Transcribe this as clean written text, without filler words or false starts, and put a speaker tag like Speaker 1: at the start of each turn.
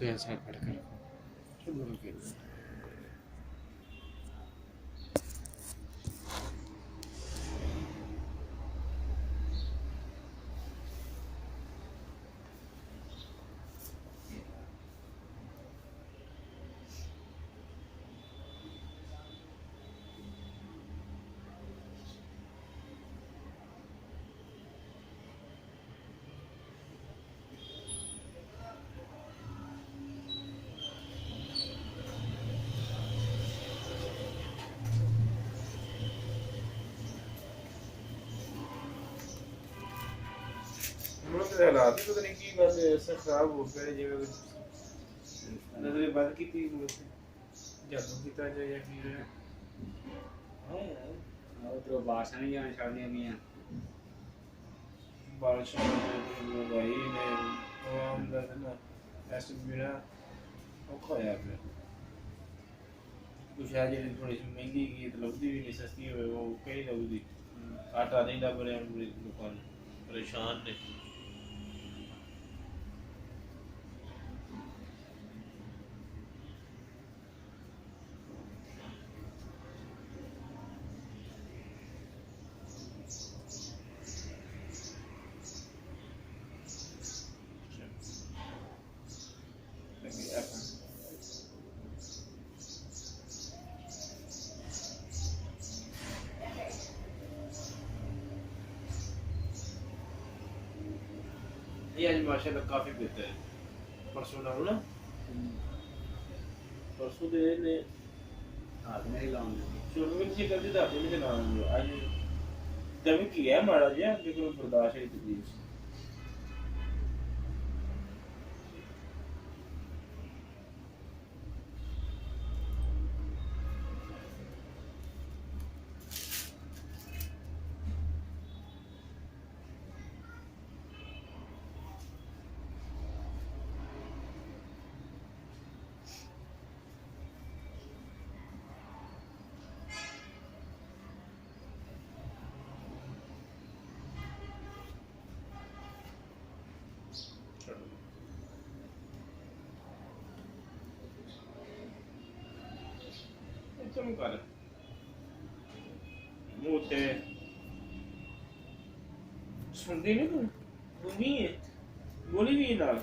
Speaker 1: तो ऐसा पढ़कर फुटबॉल खेलना हालात ही पता नहीं की गल ऐसा खराब हो गया जिवें नजरे बंद की जादू किया जाए या फिर
Speaker 2: हाँ यार उधर बारिशां नहीं आने छाड़नियां गईयां
Speaker 1: बारिश भाई ने आवाम का ना ऐसे बिना औखा होया पे कुछ है जी थोड़ी सी महंगी की तो लगती भी नहीं सस्ती हुए वो कहीं लगती आटा नहीं लग रहे दुकान परेशान ने ये आज माशाल्लाह काफी बेहतर है परसों नालों ना परसों दे ने
Speaker 2: हाथ में ही लाऊंगी
Speaker 1: शुरू में किसी कर दिया आपने चला आज दम किया है मारा जी लेकिन बर्दाश्त है तकलीफ तुम कर मोटे सुनती नहीं तुम घूमी है बोली भी नाल